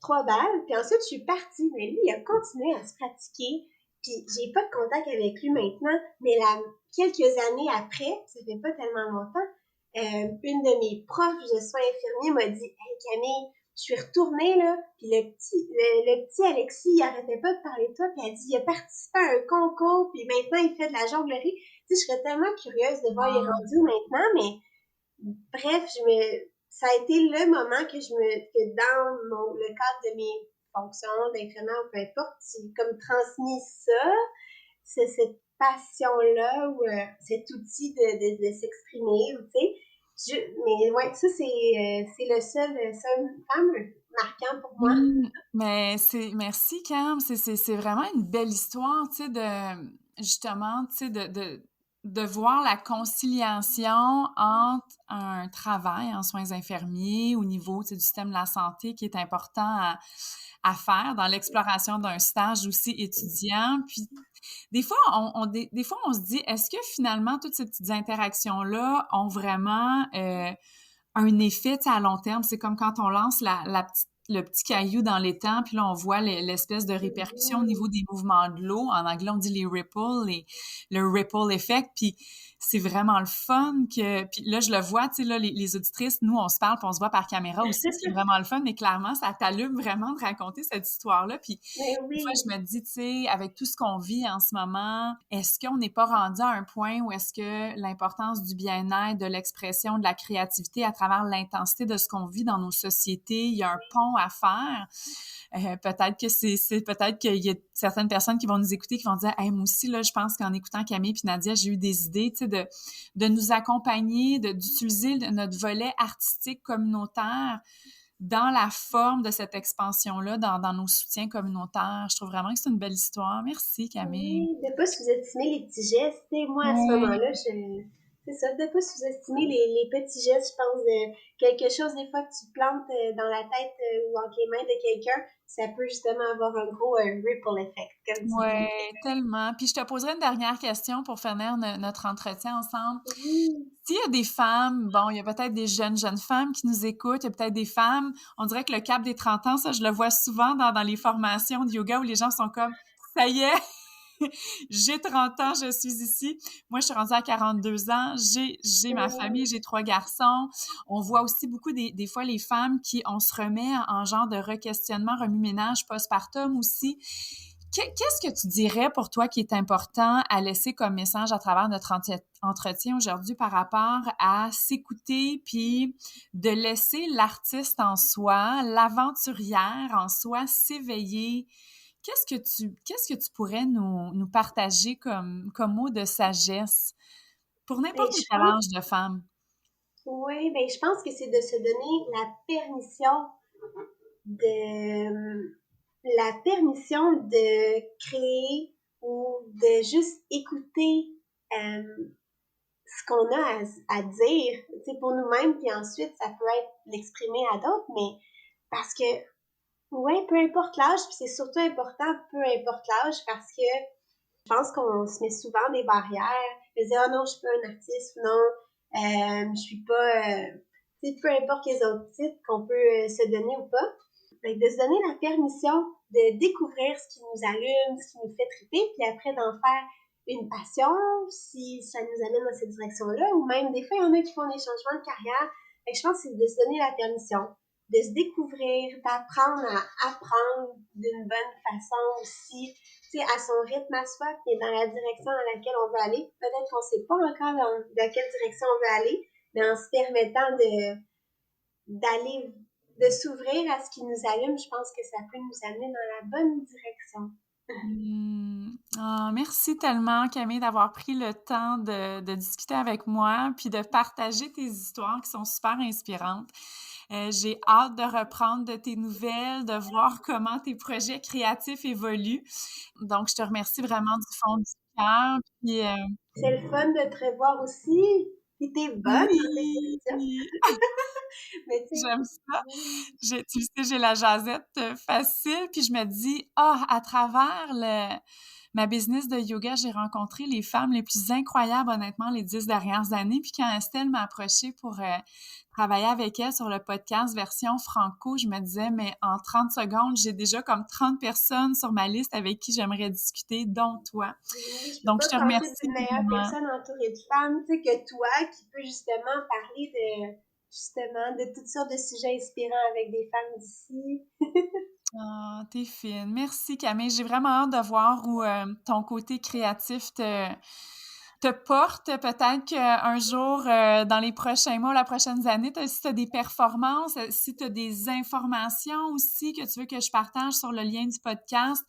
3 balles, puis ensuite je suis partie, mais lui, il a continué à se pratiquer, puis j'ai pas de contact avec lui maintenant, mais quelques années après, ça fait pas tellement longtemps, une de mes profs de soins infirmiers m'a dit « Hey Camille, je suis retournée, là, puis le petit Alexis, il arrêtait pas de parler de toi, puis elle dit, il a participé à un concours, puis maintenant, il fait de la jonglerie. » Tu sais, je serais tellement curieuse de voir les rendus maintenant, mais bref, ça a été le moment que dans le cadre de mes fonctions d'infirmière ou peu importe, j'ai comme transmis ça, c'est cette passion-là, ou cet outil de s'exprimer, tu sais. Mais ouais, ça, c'est le seul fameux marquant pour moi. Mais merci Cam, c'est vraiment une belle histoire, tu sais, justement, tu sais, de voir la conciliation entre un travail en soins infirmiers au niveau, tu sais, du système de la santé qui est important à faire dans l'exploration d'un stage aussi étudiant, puis des fois, des fois, on se dit, est-ce que finalement, toutes ces petites interactions-là ont vraiment un effet à long terme? C'est comme quand on lance le petit caillou dans l'étang, puis là, on voit l'espèce de répercussion au niveau des mouvements de l'eau. En anglais, on dit les ripples, le ripple effect, puis c'est vraiment le fun que... Puis là, je le vois, tu sais, là, les auditrices, nous, on se parle, puis on se voit par caméra aussi, c'est vraiment le fun, mais clairement, ça t'allume vraiment de raconter cette histoire-là. Puis des fois, je me dis, tu sais, avec tout ce qu'on vit en ce moment, est-ce qu'on n'est pas rendu à un point où est-ce que l'importance du bien-être, de l'expression, de la créativité à travers l'intensité de ce qu'on vit dans nos sociétés, il y a un pont à faire? Peut-être qu'il y a certaines personnes qui vont nous écouter qui vont dire hey, moi aussi là je pense qu'en écoutant Camille puis Nadia j'ai eu des idées, tu sais, de nous accompagner, d'utiliser notre volet artistique communautaire dans la forme de cette expansion-là, dans nos soutiens communautaires. Je trouve vraiment que c'est une belle histoire. Merci Camille. Oui, de pas sous-estimer les petits gestes. Moi, à ce moment-là, C'est ça, de pas sous-estimer les petits gestes, je pense, de quelque chose des fois que tu plantes dans la tête ou entre les mains de quelqu'un, ça peut justement avoir un gros ripple effect, comme tu dis. Ouais, tellement. Puis je te poserai une dernière question pour finir notre entretien ensemble. Oui. S'il y a des femmes, bon, il y a peut-être des jeunes femmes qui nous écoutent, il y a peut-être des femmes, on dirait que le cap des 30 ans, ça, je le vois souvent dans les formations de yoga où les gens sont comme, ça y est, j'ai 30 ans, je suis ici. Moi, je suis rendue à 42 ans, j'ai ma famille, j'ai 3 garçons. On voit aussi beaucoup des fois les femmes on se remet en genre de re-questionnement, remue-ménage, postpartum aussi. Qu'est-ce que tu dirais pour toi qui est important à laisser comme message à travers notre entretien aujourd'hui par rapport à s'écouter puis de laisser l'artiste en soi, l'aventurière en soi s'éveiller? Qu'est-ce que tu pourrais nous partager comme mot de sagesse pour Ben, n'importe je quel pense, âge de femme? oui, ben, je pense que c'est de se donner de, la permission de créer ou de juste écouter ce qu'on a à dire, pour nous-mêmes, puis ensuite, ça peut être l'exprimer à d'autres, mais parce que, ouais, peu importe l'âge, puis c'est surtout important, peu importe l'âge, parce que je pense qu'on se met souvent des barrières, de dire, oh non, je suis pas un artiste, non, je suis pas, peu importe les autres titres qu'on peut se donner ou pas, donc de se donner la permission de découvrir ce qui nous allume, ce qui nous fait triper, puis après d'en faire une passion, si ça nous amène dans cette direction-là, ou même des fois, il y en a qui font des changements de carrière. Fait que je pense que c'est de se donner la permission, de se découvrir, d'apprendre à apprendre d'une bonne façon aussi, à son rythme à soi, puis dans la direction dans laquelle on veut aller. Peut-être qu'on ne sait pas encore dans quelle direction on veut aller, mais en se permettant de s'ouvrir à ce qui nous allume, je pense que ça peut nous amener dans la bonne direction. Merci tellement, Camille, d'avoir pris le temps de discuter avec moi puis de partager tes histoires qui sont super inspirantes. J'ai hâte de reprendre de tes nouvelles, de voir comment tes projets créatifs évoluent. Donc, je te remercie vraiment du fond du cœur. Puis, c'est le fun de te revoir aussi. Puis t'es bonne dans tes questions. Mais j'aime ça. Tu sais, j'ai la jasette facile, puis je me dis, à travers ma business de yoga, j'ai rencontré les femmes les plus incroyables, honnêtement, les 10 dernières années. Puis quand Estelle m'a approchée pour travailler avec elle sur le podcast version franco, je me disais, mais en 30 secondes, j'ai déjà comme 30 personnes sur ma liste avec qui j'aimerais discuter, dont toi. Oui, Donc, je te remercie. C'est une meilleure personne entourée de femmes, que toi, qui peut justement parler de toutes sortes de sujets inspirants avec des femmes d'ici. T'es fine. Merci, Camille. J'ai vraiment hâte de voir où ton côté créatif te porte. Peut-être qu'un jour, dans les prochains mois, la prochaine année, si tu as des performances, si tu as des informations aussi que tu veux que je partage sur le lien du podcast,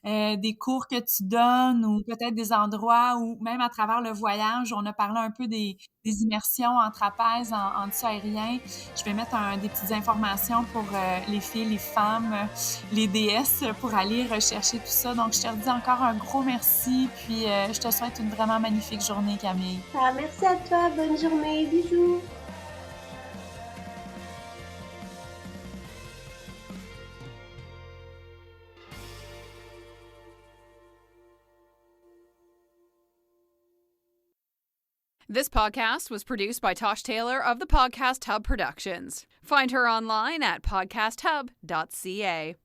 des cours que tu donnes ou peut-être des endroits où, même à travers le voyage, on a parlé un peu des immersions en trapèze, en dessous aérien. Je vais mettre des petites informations pour les filles, les femmes, les déesses pour aller rechercher tout ça. Donc, je te redis encore un gros merci. Puis, je te souhaite une vraiment magnifique journée, Camille. Merci à toi. Bonne journée. Bisous. This podcast was produced by Tosh Taylor of the Podcast Hub Productions. Find her online at podcasthub.ca.